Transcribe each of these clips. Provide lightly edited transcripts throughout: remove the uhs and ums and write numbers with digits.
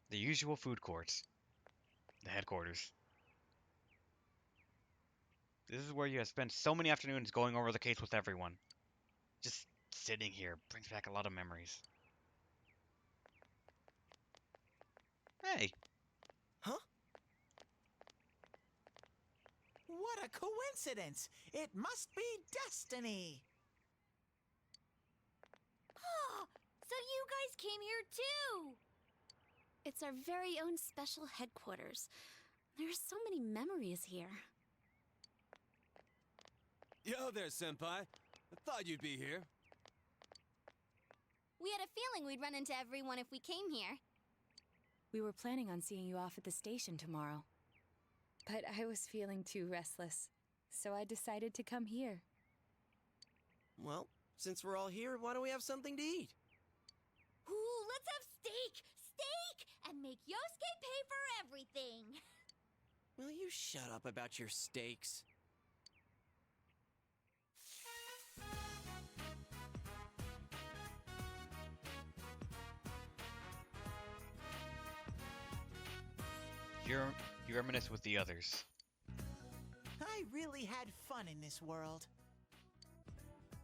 The usual food court. The headquarters. This is where you have spent so many afternoons going over the case with everyone. Just sitting here brings back a lot of memories. Hey, Huh? What a coincidence! It must be destiny! Oh, so you guys came here too! It's our very own special headquarters. There are so many memories here. Yo there, Senpai. I thought you'd be here. We had a feeling we'd run into everyone if we came here. We were planning on seeing you off at the station tomorrow. But I was feeling too restless, so I decided to come here. Well, since we're all here, why don't we have something to eat? Ooh, let's have steak! Steak! And make Yosuke pay for everything! Will you shut up about your steaks? you reminisce with the others. I really had fun in this world.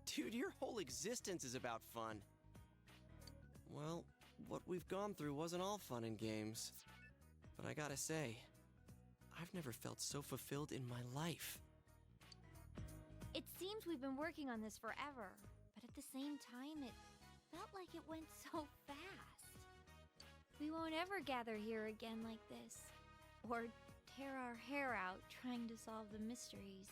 Dude, your whole existence is about fun. Well, what we've gone through wasn't all fun and games. But I gotta say, I've never felt so fulfilled in my life. It seems we've been working on this forever, but at the same time, it felt like it went so fast. We won't ever gather here again like this, or tear our hair out trying to solve the mysteries.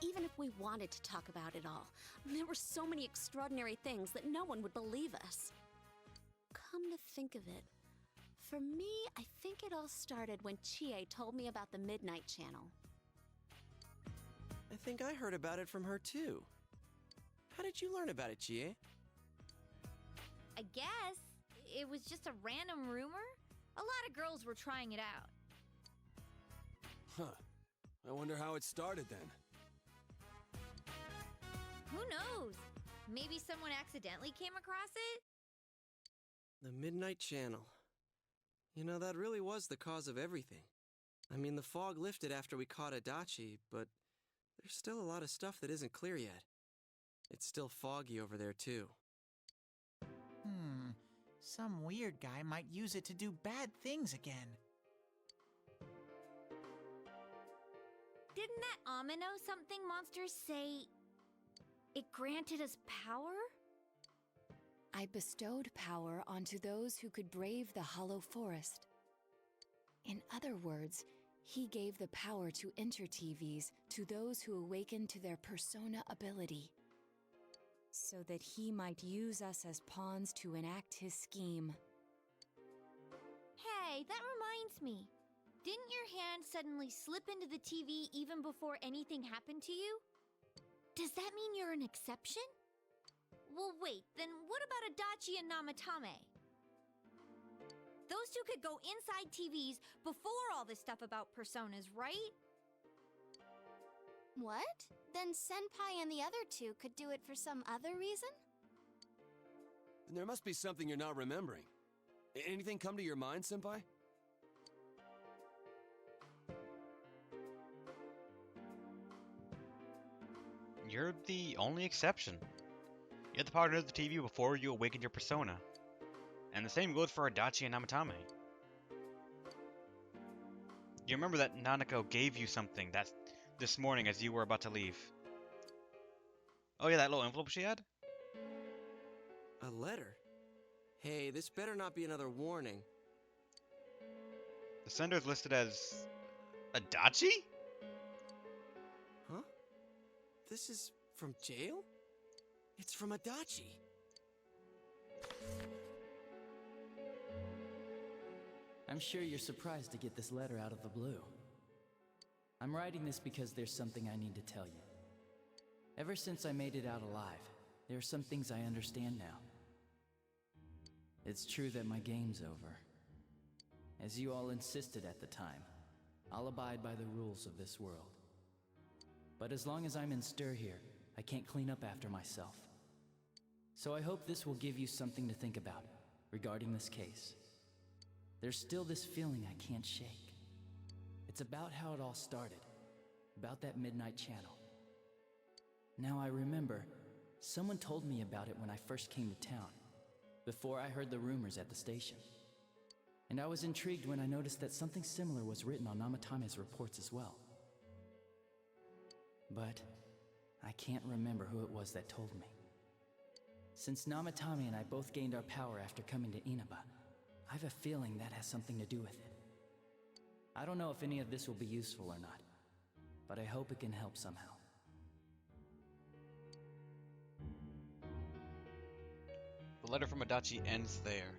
Even if we wanted to talk about it all, there were so many extraordinary things that no one would believe us. Come to think of it, for me, I think it all started when Chie told me about the Midnight Channel. I think I heard about it from her too. How did you learn about it, Chie? I guess it was just a random rumor. A lot of girls were trying it out. Huh. I wonder how it started then. Who knows? Maybe someone accidentally came across it? The Midnight Channel. You know, that really was the cause of everything. I mean, the fog lifted after we caught Adachi, but there's still a lot of stuff that isn't clear yet. It's still foggy over there, too. Some weird guy might use it to do bad things again. Didn't that Amino something monsters say it granted us power? I bestowed power onto those who could brave the Hollow Forest. In other words, he gave the power to enter TVs to those who awakened to their persona ability, so that he might use us as pawns to enact his scheme. Hey, that reminds me. Didn't your hand suddenly slip into the TV even before anything happened to you? Does that mean you're an exception? Well, wait, then what about Adachi and Namatame? Those two could go inside TVs before all this stuff about personas, right? What? Then Senpai and the other two could do it for some other reason? There must be something you're not remembering. Anything come to your mind, Senpai? You're the only exception. You had the power to enter the TV before you awakened your persona. And the same goes for Adachi and Namatame. You remember that Nanako gave you something this morning as you were about to leave. Oh yeah, that little envelope she had? A letter? Hey, this better not be another warning. The sender is listed as Adachi? Huh? This is from jail? It's from Adachi. I'm sure you're surprised to get this letter out of the blue. I'm writing this because there's something I need to tell you. Ever since I made it out alive, there are some things I understand now. It's true that my game's over. As you all insisted at the time, I'll abide by the rules of this world. But as long as I'm in stir here, I can't clean up after myself. So I hope this will give you something to think about regarding this case. There's still this feeling I can't shake. It's about how it all started, about that Midnight Channel. Now I remember, someone told me about it when I first came to town, before I heard the rumors at the station. And I was intrigued when I noticed that something similar was written on Namatame's reports as well. But I can't remember who it was that told me. Since Namatame and I both gained our power after coming to Inaba, I have a feeling that has something to do with it. I don't know if any of this will be useful or not, but I hope it can help somehow. The letter from Adachi ends there.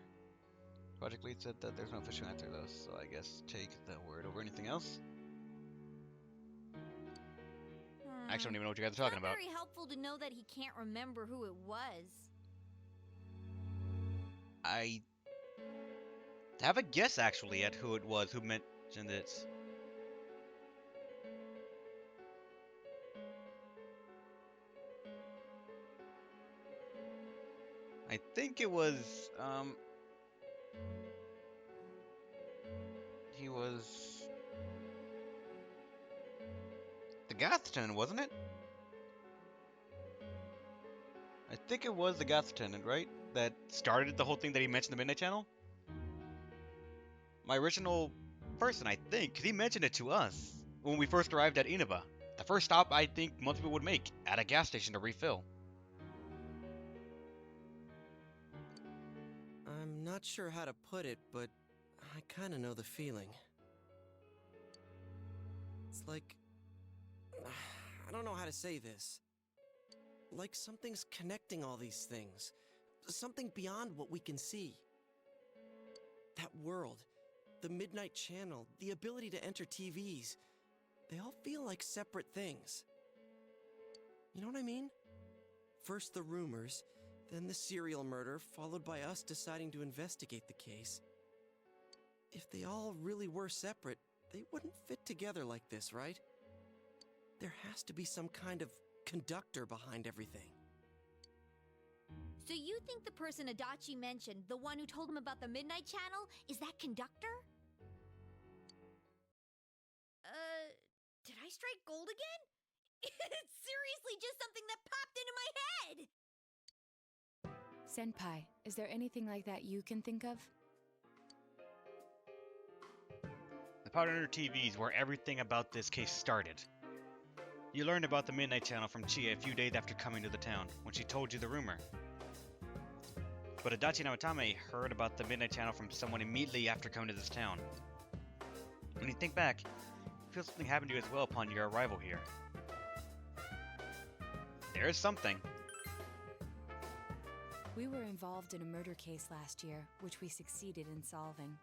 Project Lead said that there's no official answer though, so I guess take the word over anything else. I actually don't even know what you guys are talking about. It's not very helpful to know that he can't remember who it was. I have a guess actually at who it was who mentioned it. I think it was he was the Goth-tenant, wasn't it? I think it was the Goth-tenant, right? That started the whole thing that he mentioned the Midnight Channel? My original person, I think, 'cause he mentioned it to us when we first arrived at Inaba. The first stop I think most people would make, at a gas station to refill. I'm not sure how to put it, but I kinda know the feeling. It's like... I don't know how to say this. Like something's connecting all these things. Something beyond what we can see. That world, the Midnight Channel, the ability to enter TVs, they all feel like separate things. You know what I mean? First the rumors, then the serial murder, followed by us deciding to investigate the case. If they all really were separate, they wouldn't fit together like this, right? There has to be some kind of conductor behind everything. So you think the person Adachi mentioned, the one who told him about the Midnight Channel, is that conductor? Did I strike gold again? It's seriously just something that popped into my head! Senpai, is there anything like that you can think of? The Powder TV is where everything about this case started. You learned about the Midnight Channel from Chie a few days after coming to the town, when she told you the rumor. But Adachi Namatame heard about the Midnight Channel from someone immediately after coming to this town. When you think back, you feel something happened to you as well upon your arrival here. There is something. We were involved in a murder case last year, which we succeeded in solving.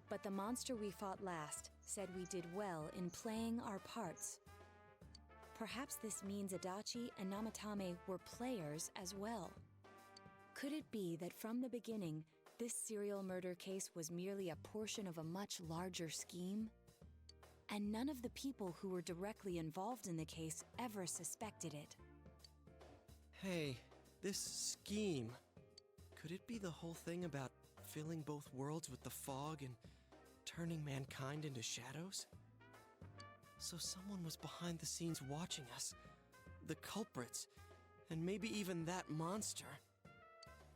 But the monster we fought last said we did well in playing our parts. Perhaps this means Adachi and Namatame were players as well. Could it be that from the beginning, this serial murder case was merely a portion of a much larger scheme? And none of the people who were directly involved in the case ever suspected it. Hey, this scheme. Could it be the whole thing about filling both worlds with the fog and turning mankind into shadows? So someone was behind the scenes watching us. The culprits. And maybe even that monster.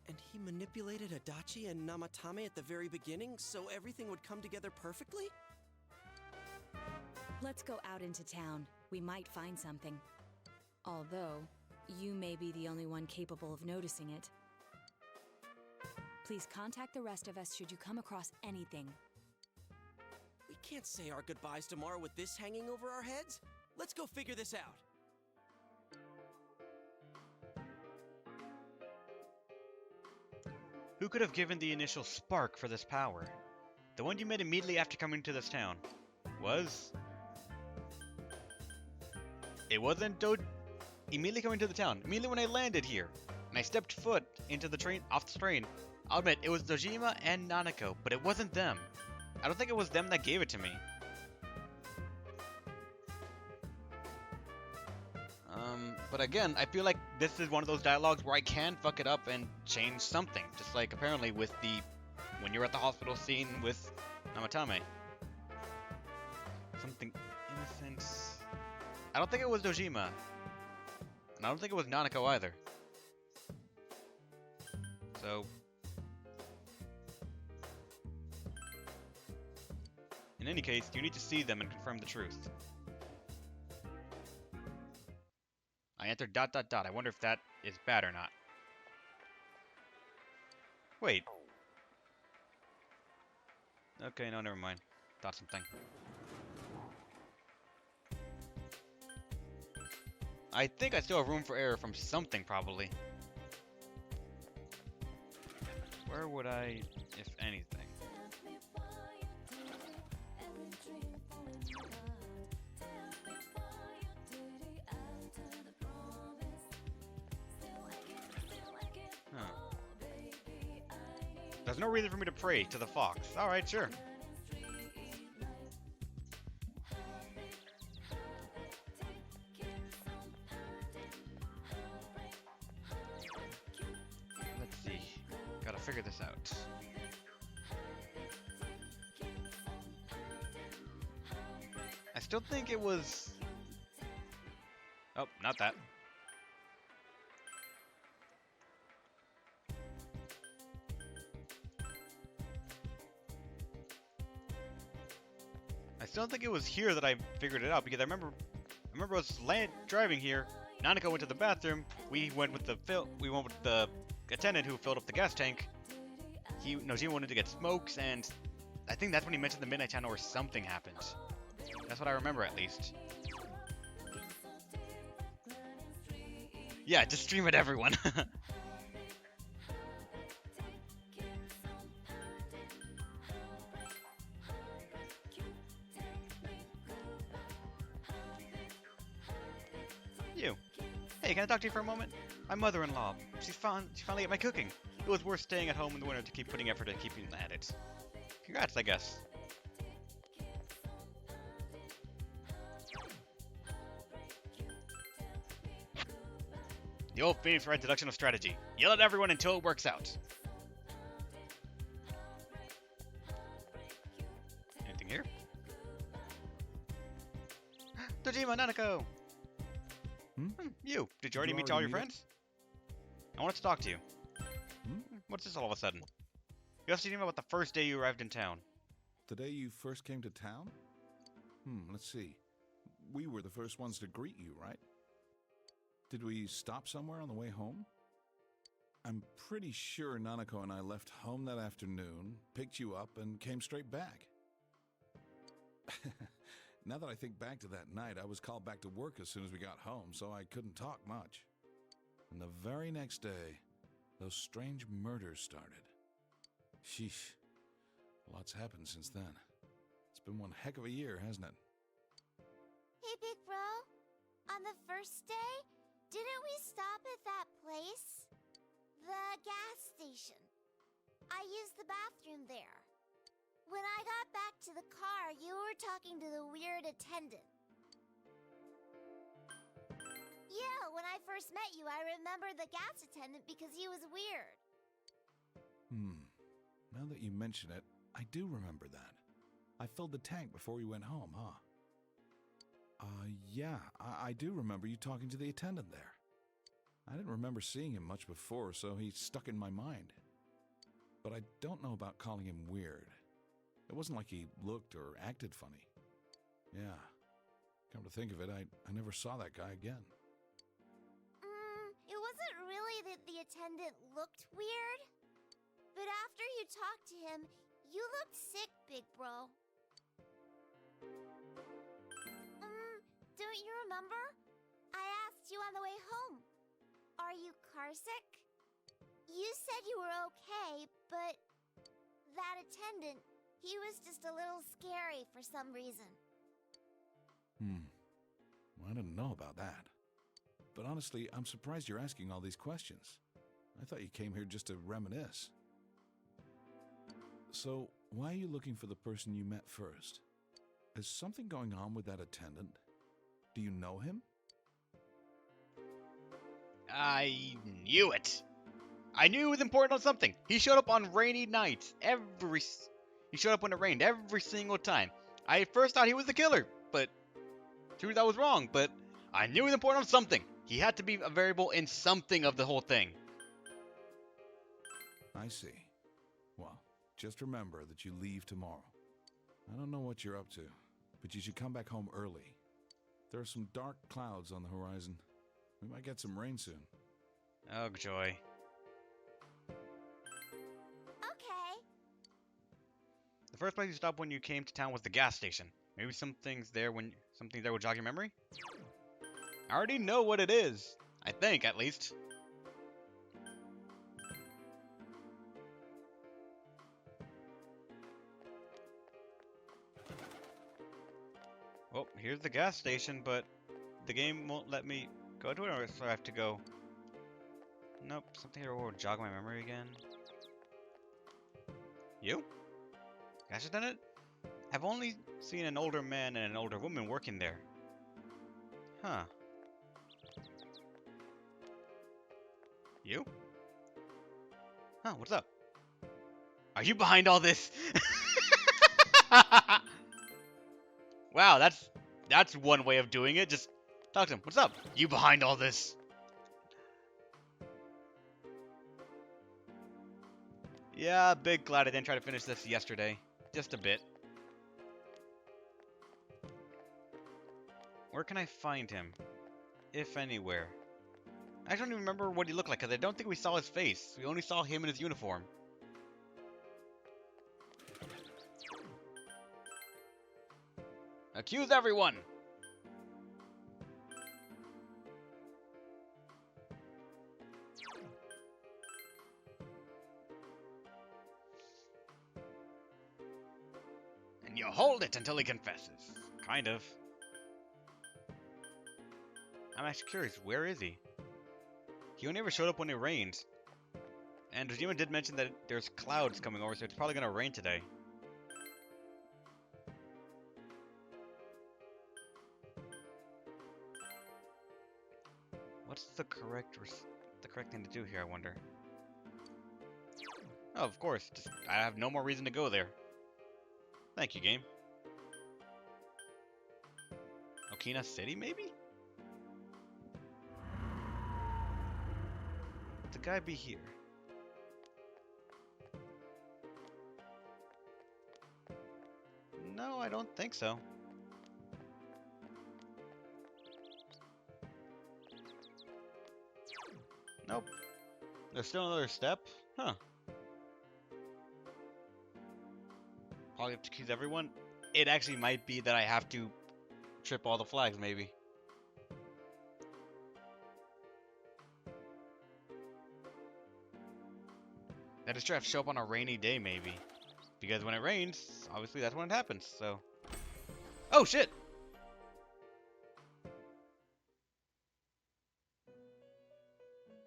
And he manipulated Adachi and Namatame at the very beginning so everything would come together perfectly? Let's go out into town. We might find something. Although, you may be the only one capable of noticing it. Please contact the rest of us should you come across anything. We can't say our goodbyes tomorrow with this hanging over our heads. Let's go figure this out. Who could have given the initial spark for this power? The one you met immediately after coming to this town was... It wasn't immediately coming to the town. Immediately when I landed here, and I stepped foot into the train, off the train, I'll admit, it was Dojima and Nanako, but it wasn't them. I don't think it was them that gave it to me. But again, I feel like this is one of those dialogues where I can fuck it up and change something. Just like apparently with the when you're at the hospital scene with Namatame. Something innocent. I don't think it was Dojima. And I don't think it was Nanako either. So in any case, you need to see them and confirm the truth. I entered ... I wonder if that is bad or not. Wait. Okay, no, never mind. Thought something. I think I still have room for error from something, probably. Where would I, if anything? There's no reason for me to pray to the fox. Alright, sure. Let's see. Gotta figure this out. I still think it was... Oh, not that. I still think it was here that I figured it out because I remember I was driving here. Nanako went to the bathroom. We went with the attendant who filled up the gas tank. Nojima wanted to get smokes, and I think that's when he mentioned the Midnight Channel or something happened. That's what I remember at least. Yeah, just stream it, everyone. You. Hey, can I talk to you for a moment? My mother-in-law. She finally ate my cooking. It was worth staying at home in the winter to keep putting effort into keeping at it. Congrats, I guess. The old Phoenix Wright deduction of strategy. Yell at everyone until it works out. Anything here? Dojima, Nanako! You. Did you already meet all your friends? I wanted to talk to you. What's this all of a sudden? You asked me about the first day you arrived in town. The day you first came to town? Let's see. We were the first ones to greet you, right? Did we stop somewhere on the way home? I'm pretty sure Nanako and I left home that afternoon, picked you up, and came straight back. Now that I think back to that night, I was called back to work as soon as we got home, so I couldn't talk much. And the very next day, those strange murders started. Sheesh. Lots happened since then. It's been one heck of a year, hasn't it? Hey, big bro. On the first day, didn't we stop at that place? The gas station. I used the bathroom there. When I got back to the car, you were talking to the weird attendant. Yeah, when I first met you, I remember the gas attendant because he was weird. Now that you mention it, I do remember that. I filled the tank before we went home, huh? Yeah, I do remember you talking to the attendant there. I didn't remember seeing him much before, so he stuck in my mind. But I don't know about calling him weird. It wasn't like he looked or acted funny. Yeah, come to think of it, I never saw that guy again. It wasn't really that the attendant looked weird. But after you talked to him, you looked sick, big bro. Don't you remember? I asked you on the way home. Are you carsick? You said you were okay, but that attendant, he was just a little scary for some reason. I didn't know about that. But honestly, I'm surprised you're asking all these questions. I thought you came here just to reminisce. So, why are you looking for the person you met first? Is something going on with that attendant? Do you know him? I knew it. I knew he was important on something. He showed up on rainy nights. He showed up when it rained every single time. I at first thought he was the killer, but truth I was wrong. But I knew he was important on something. He had to be a variable in something of the whole thing. I see. Well, just remember that you leave tomorrow. I don't know what you're up to, but you should come back home early. There are some dark clouds on the horizon. We might get some rain soon. Oh, joy. Okay. The first place you stopped when you came to town was the gas station. Maybe something there will jog your memory? I already know what it is. I think, at least. Well, here's the gas station, but the game won't let me go to it, or so I have to go. Nope, something here will jog my memory again. You? Gas attendant? I've only seen an older man and an older woman working there. Huh. You? Huh, what's up? Are you behind all this? Wow, that's one way of doing it. Just talk to him. What's up? You behind all this? Yeah, big glad I didn't try to finish this yesterday. Just a bit. Where can I find him? If anywhere. I don't even remember what he looked like, because I don't think we saw his face. We only saw him in his uniform. Accuse everyone! And you hold it until he confesses. Kind of. I'm actually curious, where is he? He only ever showed up when it rained. And Dojima did mention that there's clouds coming over, so it's probably gonna rain today. What's the correct thing to do here, I wonder? Oh, of course. Just, I have no more reason to go there. Thank you, game. Okina City, maybe? Would the guy be here? No, I don't think so. Nope. There's still another step? Huh. Probably have to accuse everyone. It actually might be that I have to trip all the flags, maybe. That is true. I have to show up on a rainy day, maybe. Because when it rains, obviously that's when it happens, so... Oh, shit!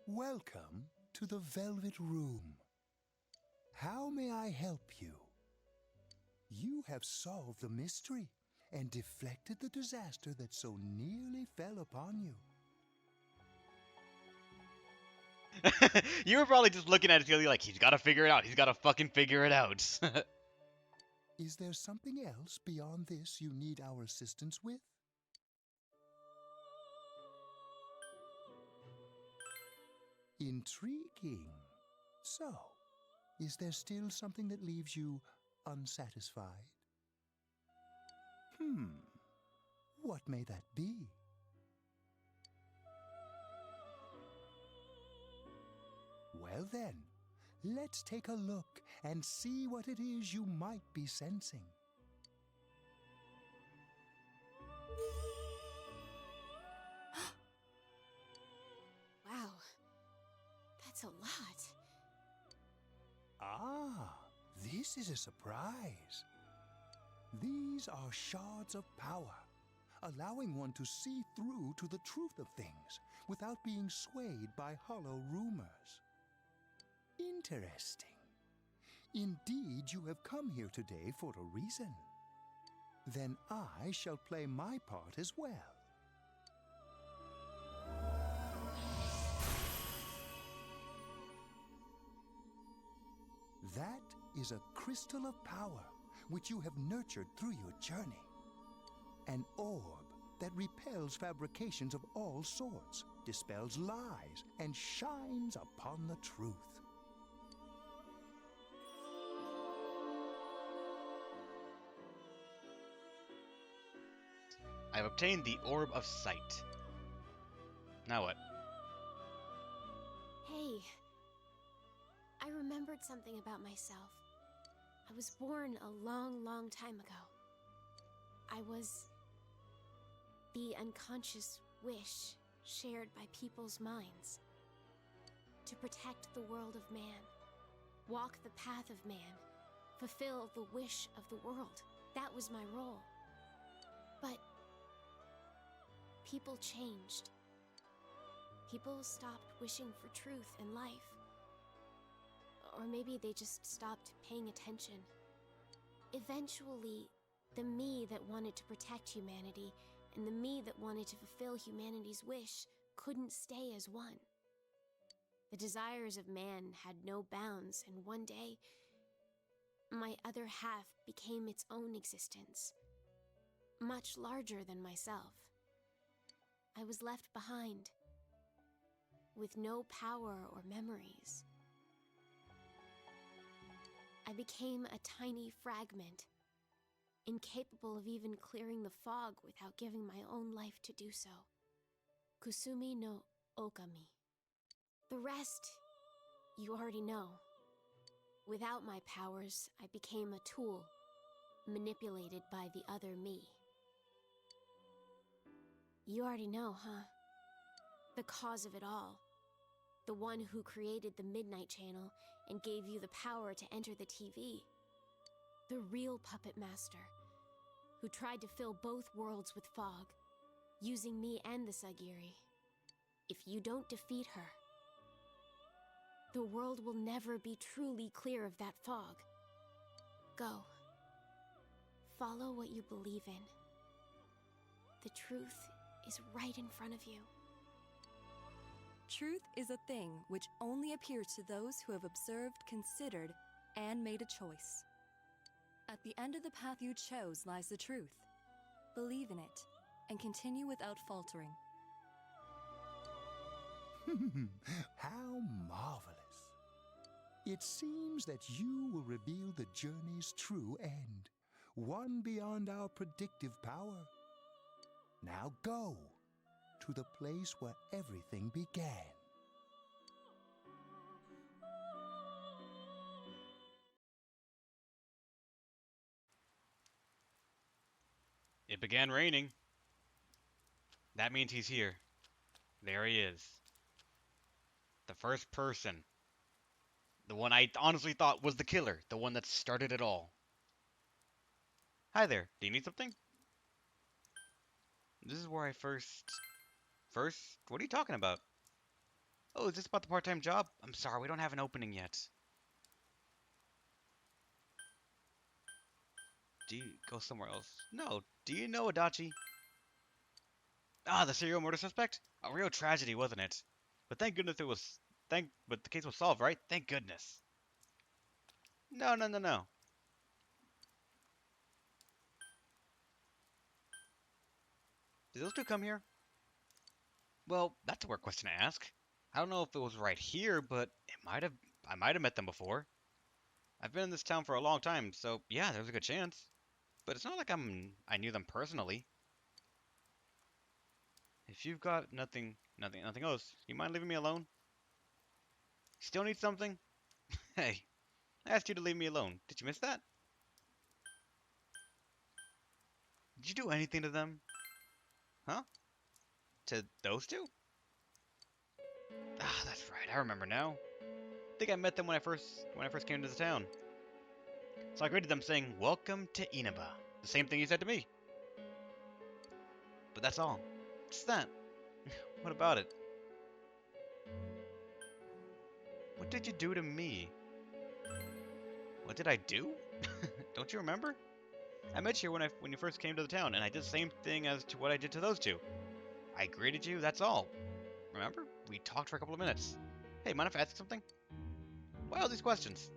Welcome to the Velvet Room. How may I help you? You have solved the mystery and deflected the disaster that so nearly fell upon you. You were probably just looking at it feeling like, he's gotta figure it out. He's gotta fucking figure it out. Is there something else beyond this you need our assistance with? Intriguing. So, is there still something that leaves you unsatisfied? What may that be? Well then, let's take a look and see what it is you might be sensing. Wow, that's a lot. Ah, this is a surprise. These are shards of power, allowing one to see through to the truth of things without being swayed by hollow rumors. Interesting. Indeed, you have come here today for a reason. Then I shall play my part as well. That is a crystal of power which you have nurtured through your journey. An orb that repels fabrications of all sorts, dispels lies, and shines upon the truth. I've obtained the Orb of Sight. Now what? Hey, I remembered something about myself. I was born a long, long time ago. I was the unconscious wish shared by people's minds. To protect the world of man, walk the path of man, fulfill the wish of the world. That was my role. But people changed. People stopped wishing for truth and life. Or maybe they just stopped paying attention. Eventually, the me that wanted to protect humanity and the me that wanted to fulfill humanity's wish couldn't stay as one. The desires of man had no bounds, and one day, my other half became its own existence, much larger than myself. I was left behind, with no power or memories. I became a tiny fragment, incapable of even clearing the fog without giving my own life to do so. Kusumi no Okami. The rest, you already know. Without my powers, I became a tool, manipulated by the other me. You already know, huh? The cause of it all. The one who created the Midnight Channel and gave you the power to enter the TV. The real puppet master, who tried to fill both worlds with fog, using me and the Sagiri. If you don't defeat her, the world will never be truly clear of that fog. Go. Follow what you believe in. The truth is right in front of you. Truth is a thing which only appears to those who have observed, considered, and made a choice. At the end of the path you chose lies the truth. Believe in it, and continue without faltering. How marvelous. It seems that you will reveal the journey's true end, one beyond our predictive power. Now go to the place where everything began. It began raining. That means he's here. There he is. The first person. The one I honestly thought was the killer. The one that started it all. Hi there. Do you need something? This is where I first... What are you talking about? Oh, is this about the part-time job? I'm sorry, we don't have an opening yet. Do you go somewhere else? No. Do you know Adachi? Ah, the serial murder suspect? A real tragedy, wasn't it? But thank goodness it was... But the case was solved, right? Thank goodness. No. Did those two come here? Well, that's a weird question to ask. I don't know if it was right here, but I might have met them before. I've been in this town for a long time, so yeah, there's a good chance. But it's not like I knew them personally. If you've got nothing else, you mind leaving me alone? Still need something? Hey, I asked you to leave me alone. Did you miss that? Did you do anything to them? Huh? To those two? Ah, that's right. I remember now. I think I met them when I first came to the town. So I greeted them saying, "Welcome to Inaba." The same thing you said to me. But that's all. Just that. What about it? What did you do to me? What did I do? Don't you remember? I met you when you first came to the town, and I did the same thing as to what I did to those two. I greeted you, that's all. Remember? We talked for a couple of minutes. Hey, mind if I ask something? Why all these questions?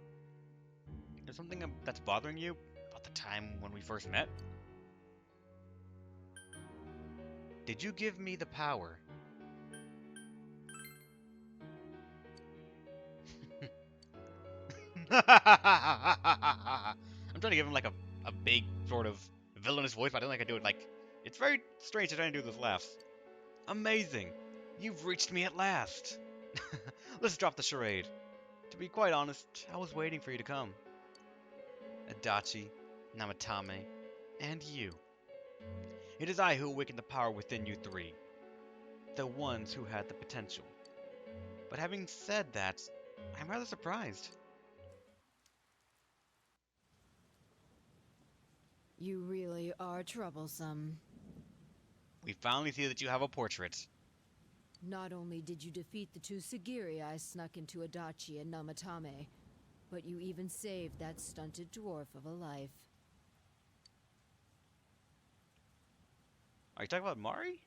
There's something that's bothering you about the time when we first met? Did you give me the power? I'm trying to give him like a big sort of villainous voice, but I don't think I do it like... It's very strange to try and do this laugh. Amazing! You've reached me at last! Let's drop the charade. To be quite honest, I was waiting for you to come. Adachi, Namatame, and you. It is I who awakened the power within you three. The ones who had the potential. But having said that, I'm rather surprised. You really are troublesome. We finally see that you have a portrait. Not only did you defeat the two Sagiri I snuck into Adachi and Namatame, but you even saved that stunted dwarf of a life. Are you talking about Mari?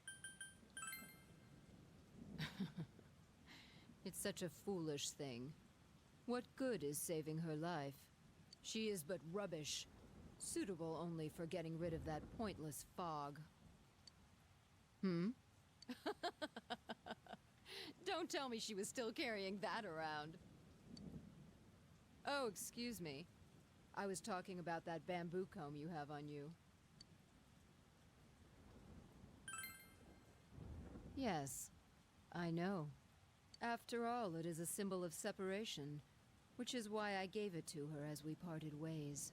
It's such a foolish thing. What good is saving her life? She is but rubbish, suitable only for getting rid of that pointless fog. Hmm? Don't tell me she was still carrying that around. Oh, excuse me. I was talking about that bamboo comb you have on you. Yes, I know. After all, it is a symbol of separation, which is why I gave it to her as we parted ways.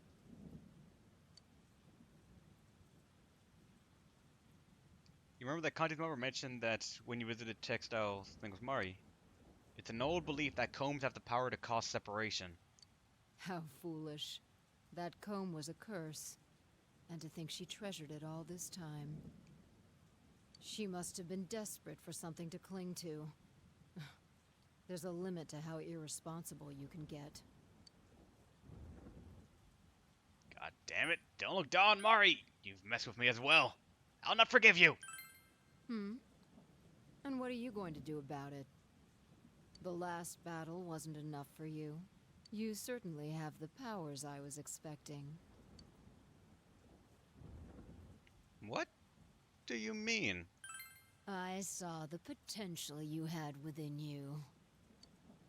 You remember that contact member mentioned that when you visited Textiles thing with Mari? It's an old belief that combs have the power to cause separation. How foolish. That comb was a curse. And to think she treasured it all this time. She must have been desperate for something to cling to. There's a limit to how irresponsible you can get. God damn it, don't look down, Mari! You've messed with me as well. I'll not forgive you! Hmm? And what are you going to do about it? The last battle wasn't enough for you. You certainly have the powers I was expecting. What do you mean? I saw the potential you had within you.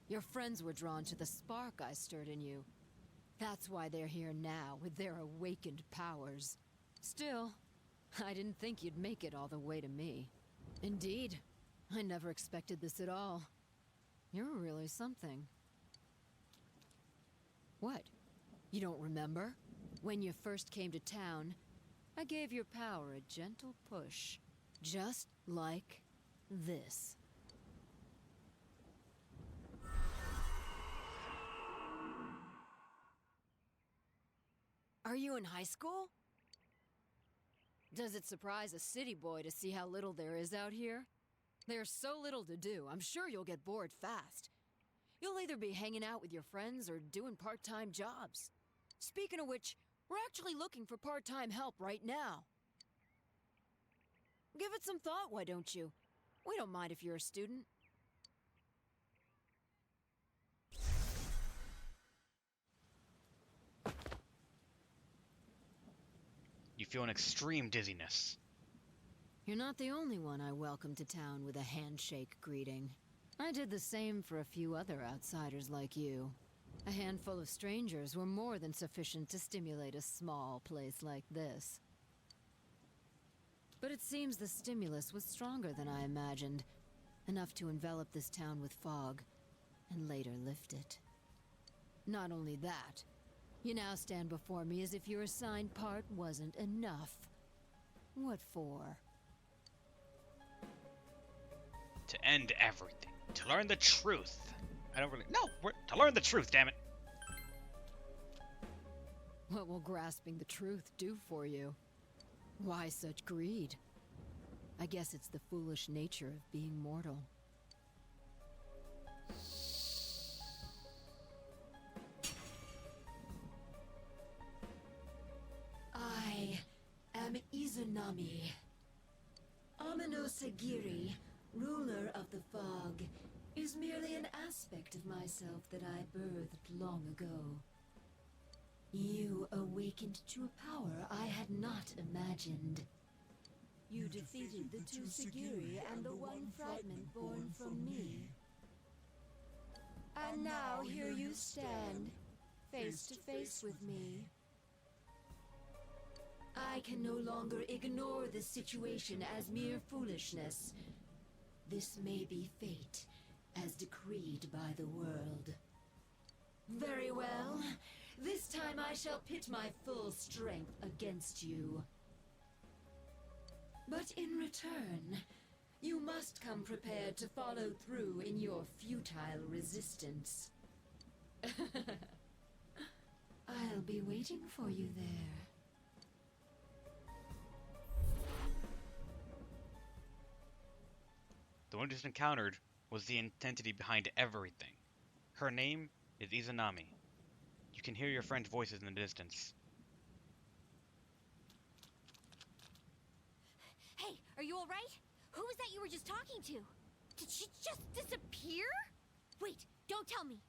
Your friends were drawn to the spark I stirred in you. That's why they're here now, with their awakened powers. Still, I didn't think you'd make it all the way to me. Indeed, I never expected this at all. You're really something. What? You don't remember? When you first came to town, I gave your power a gentle push. Just like this. Are you in high school? Does it surprise a city boy to see how little there is out here? There's so little to do, I'm sure you'll get bored fast. You'll either be hanging out with your friends or doing part-time jobs. Speaking of which, we're actually looking for part-time help right now. Give it some thought, why don't you? We don't mind if you're a student. You feel an extreme dizziness. You're not the only one I welcomed to town with a handshake greeting. I did the same for a few other outsiders like you. A handful of strangers were more than sufficient to stimulate a small place like this. But it seems the stimulus was stronger than I imagined. Enough to envelop this town with fog, and later lift it. Not only that, you now stand before me as if your assigned part wasn't enough. What for? To end everything. To learn the truth. I don't really... No! To learn the truth, damn it! What will grasping the truth do for you? Why such greed? I guess it's the foolish nature of being mortal. I am Izanami. Amino Sagiri, ruler of the fog, is merely an aspect of myself that I birthed long ago. You awakened to a power I had not imagined. You defeated the two Sagiri and the one fragment born from me. And now here you stand, face to face with me. I can no longer ignore this situation as mere foolishness. This may be fate, as decreed by the world. Very well. This time I shall pit my full strength against you. But in return, you must come prepared to follow through in your futile resistance. I'll be waiting for you there. The one you just encountered was the entity behind everything. Her name is Izanami. You can hear your friend's voices in the distance. Hey, are you alright? Who was that you were just talking to? Did she just disappear? Wait, don't tell me.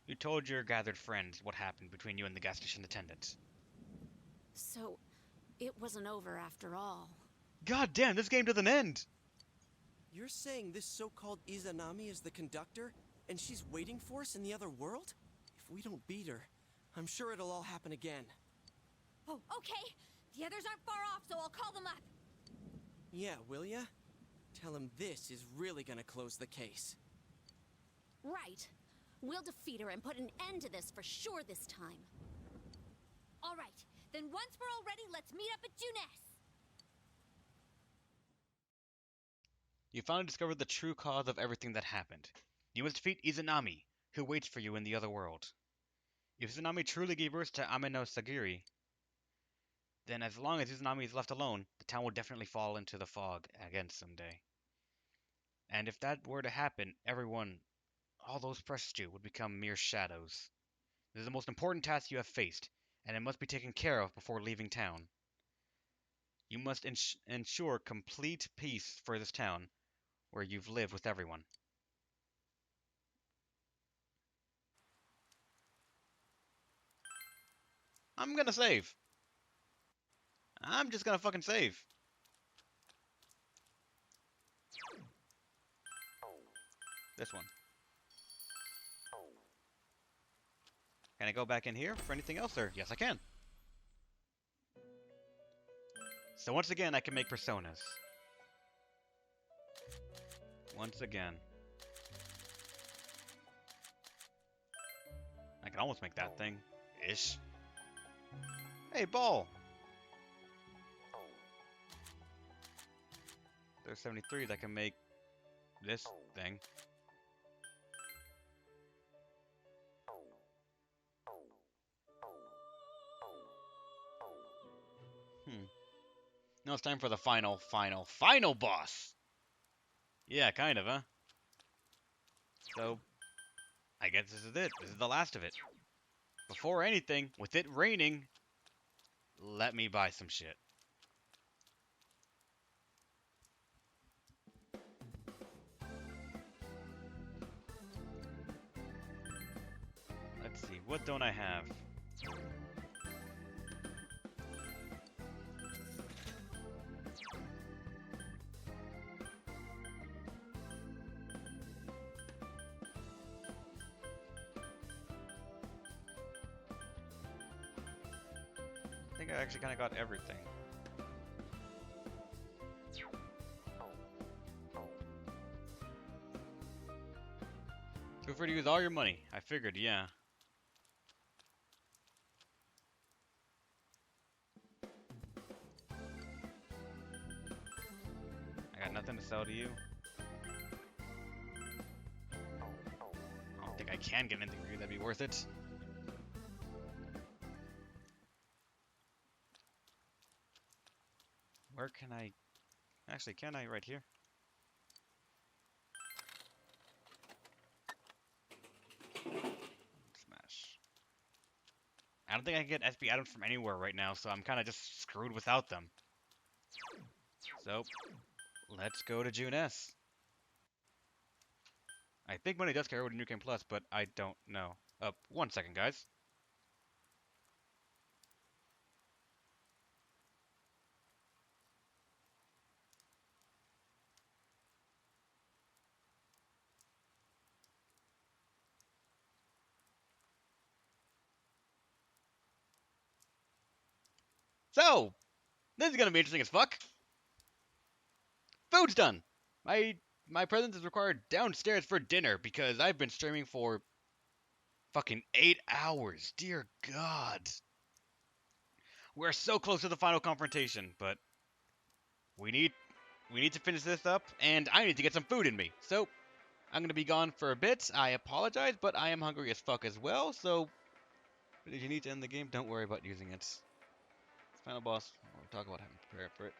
You told your gathered friends what happened between you and the gas station attendants. So, it wasn't over after all. God damn, this game doesn't end! You're saying this so-called Izanami is the conductor, and she's waiting for us in the other world? If we don't beat her, I'm sure it'll all happen again. Oh, okay. The others aren't far off, so I'll call them up. Yeah, will ya? Tell him this is really gonna close the case. Right. We'll defeat her and put an end to this for sure this time. All right. Then once we're all ready, let's meet up at Junes. You finally discovered the true cause of everything that happened. You must defeat Izanami, who waits for you in the other world. If Izanami truly gave birth to Ameno Sagiri, then as long as Izanami is left alone, the town will definitely fall into the fog again someday. And if that were to happen, everyone, all those precious to you, would become mere shadows. This is the most important task you have faced, and it must be taken care of before leaving town. You must ensure complete peace for this town, where you've lived with everyone. I'm gonna save. I'm just gonna fucking save. This one. Can I go back in here for anything else, or yes I can. So once again I can make personas. Once again. I can almost make that thing. Ish. Hey, ball! There's 73 that can make this thing. Now it's time for the final boss! Yeah, kind of, huh? So, I guess this is it. This is the last of it. Before anything, with it raining, let me buy some shit. Let's see, what don't I have? I think I actually kind of got everything. Feel free to use all your money. I figured, yeah. I got nothing to sell to you. I don't think I can get anything for you that'd be worth it. Where can I... Actually, can I? Right here. Smash. I don't think I can get SP items from anywhere right now, so I'm kind of just screwed without them. So, let's go to Junes. I think money does carry over to New Game Plus, but I don't know. 1 second, guys. So, this is gonna be interesting as fuck. Food's done. My presence is required downstairs for dinner because I've been streaming for fucking 8 hours. Dear God. We're so close to the final confrontation, but we need to finish this up, and I need to get some food in me. So, I'm gonna be gone for a bit. I apologize, but I am hungry as fuck as well, so if you need to end the game, don't worry about using it. Final boss, we'll talk about having to prepare for it.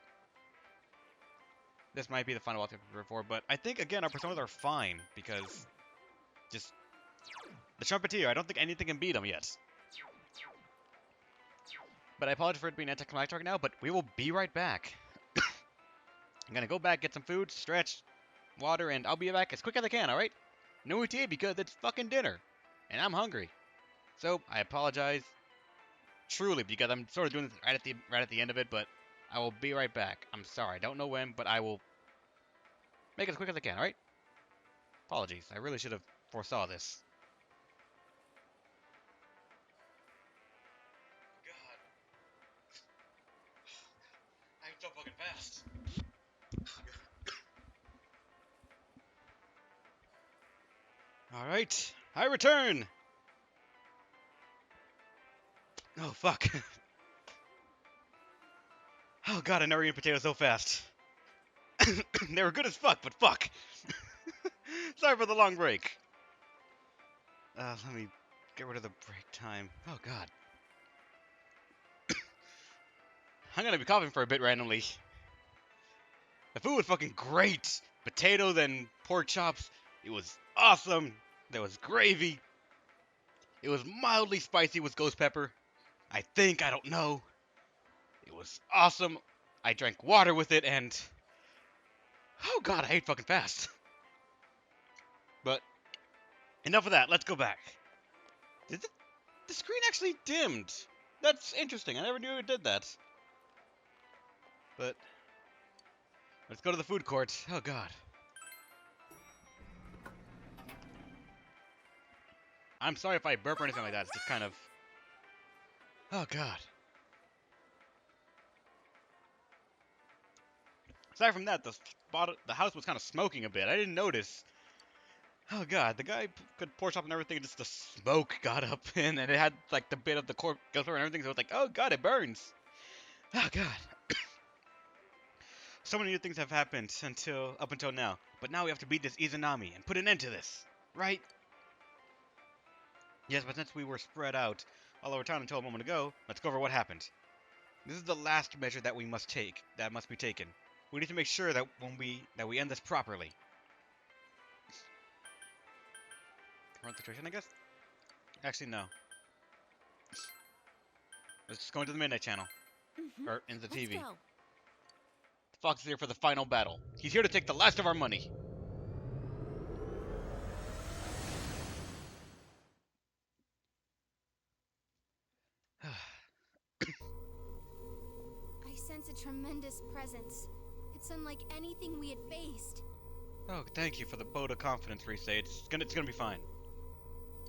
This might be the final boss we have to prepare for, but I think, again, our personas are fine, because just the Trumpeteer, I don't think anything can beat him yet. But I apologize for it being anticlimactic right now, but we will be right back. I'm gonna go back, get some food, stretch, water, and I'll be back as quick as I can, alright? No ETA because it's fucking dinner, and I'm hungry. So, I apologize, truly, because I'm sort of doing this right at the end of it, but I will be right back. I'm sorry, I don't know when, but I will make it as quick as I can, alright? Apologies, I really should have foresaw this. God. I'm so fucking fast. Alright, I return! Oh, fuck. Oh god, I never eaten potatoes so fast. They were good as fuck, but fuck. Sorry for the long break. Let me get rid of the break time. Oh god. I'm gonna be coughing for a bit randomly. The food was fucking great. Potatoes and pork chops. It was awesome. There was gravy. It was mildly spicy with ghost pepper. I think, I don't know. It was awesome. I drank water with it and... Oh god, I ate fucking fast. But, enough of that, let's go back. Did the screen actually dimmed? That's interesting, I never knew it did that. But, let's go to the food court. Oh god. I'm sorry if I burp or anything like that, it's just kind of... Oh god. Aside from that, the house was kind of smoking a bit. I didn't notice. Oh god, the guy could pork chop and everything, just the smoke got up in, and it had like the bit of the ghost pepper and everything, so it's like, oh god, it burns. Oh god. So many new things have happened up until now, but now we have to beat this Izanami and put an end to this, right? Yes, but since we were spread out all over town until a moment ago, let's go over what happened. This is the last measure that we must take, that must be taken. We need to make sure that we end this properly. Current situation, I guess? Actually, no. Let's just go into the Midnight Channel. Or into the TV. Let's go. The Fox is here for the final battle. He's here to take the last of our money. I sense a tremendous presence. It's unlike anything we had faced. Oh, thank you for the vote of confidence, Rise. It's gonna be fine.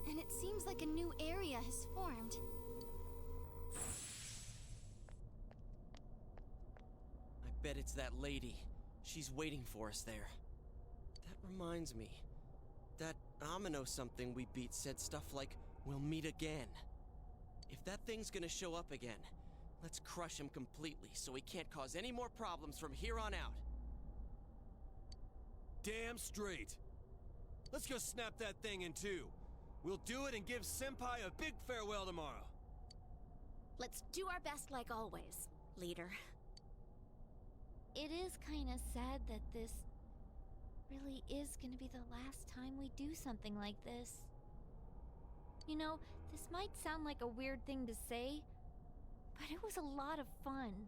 And it seems like a new area has formed. I bet it's that lady. She's waiting for us there. That reminds me. That Amino something we beat said stuff like, "We'll meet again." If that thing's gonna show up again, let's crush him completely so he can't cause any more problems from here on out. Damn straight. Let's go snap that thing in two. We'll do it and give Senpai a big farewell tomorrow. Let's do our best like always, leader. It is kind of sad that this really is gonna be the last time we do something like this. You know, this might sound like a weird thing to say, but it was a lot of fun.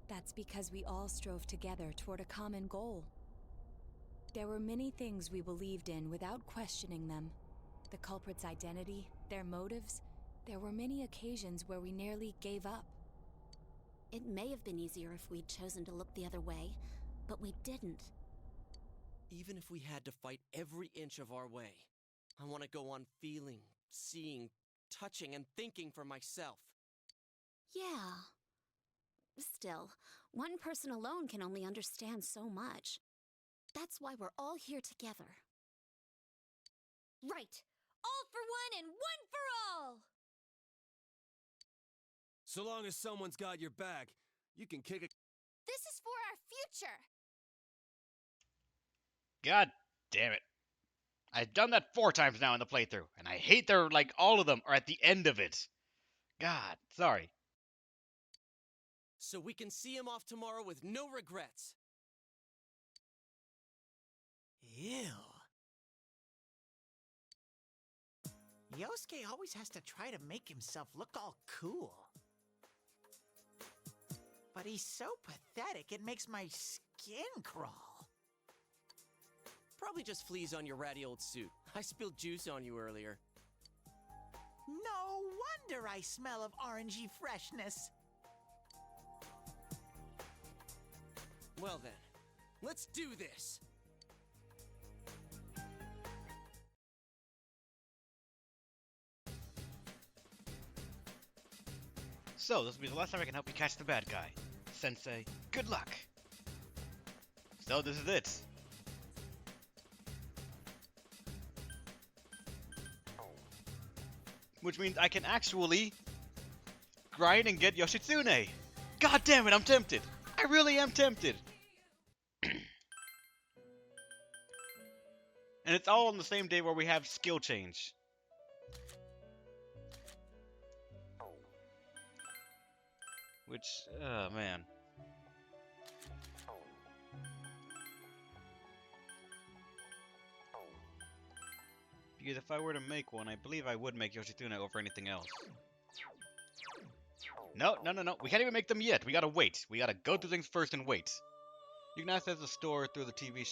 That's because we all strove together toward a common goal. There were many things we believed in without questioning them, The culprit's identity, their motives, there were many occasions where we nearly gave up. It may have been easier if we'd chosen to look the other way, but we didn't. Even if we had to fight every inch of our way, I want to go on feeling, seeing, touching, and thinking for myself. Yeah. Still, one person alone can only understand so much. That's why we're all here together. Right! All for one and one for all! So long as someone's got your back, you can kick a... This is for our future. God damn it. I've done that 4 times now in the playthrough, and I hate their, like, all of them are at the end of it. God, sorry. So we can see him off tomorrow with no regrets. Ew. Yosuke always has to try to make himself look all cool. But he's so pathetic, it makes my skin crawl. Probably just fleas on your ratty old suit. I spilled juice on you earlier. No wonder I smell of orangey freshness. Well then, let's do this! So, this will be the last time I can help you catch the bad guy. Sensei, good luck! So, this is it. Which means I can actually grind and get Yoshitsune! God damn it, I'm tempted! I really am tempted! And it's all on the same day where we have skill change. Which, oh man. Because if I were to make one, I believe I would make Yoshitsune over anything else. No. We can't even make them yet. We gotta wait. We gotta go through things first and wait. You can access the store through the TV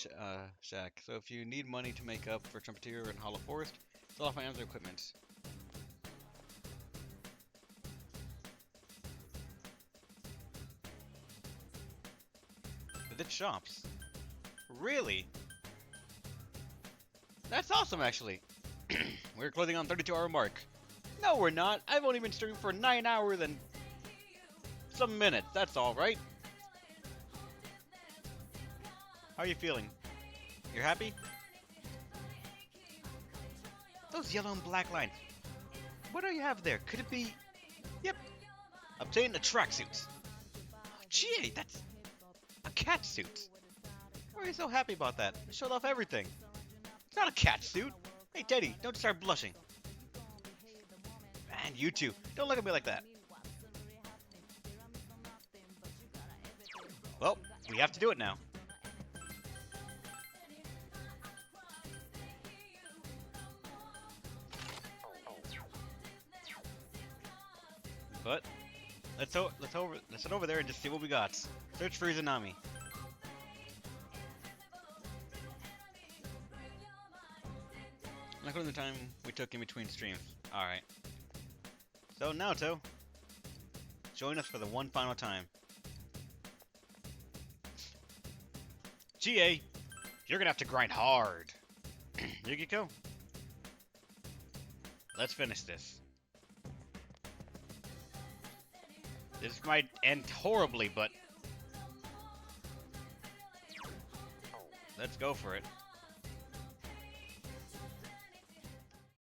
shack. So if you need money to make up for Trumpeteer and Hollow Forest, sell off my other equipment. Visit shops. Really? That's awesome, actually. We're closing on 32-hour mark. No, we're not. I've only been streaming for 9 hours and some minutes. That's all, right? How are you feeling? You're happy? Those yellow and black lines. What do you have there? Could it be... Yep. Obtain a tracksuit. Oh, gee, that's a cat suit. Why are you so happy about that? It showed off everything. It's not a cat suit. Hey, Teddy, don't start blushing. Man, you two, don't look at me like that. Well, we have to do it now. But let's head over there and just see what we got. Search for Izanami. Not including the time we took in between streams. Alright. So Naoto, join us for the one final time. GA, you're gonna have to grind hard. Yukiko, let's finish this. This might end horribly, but let's go for it.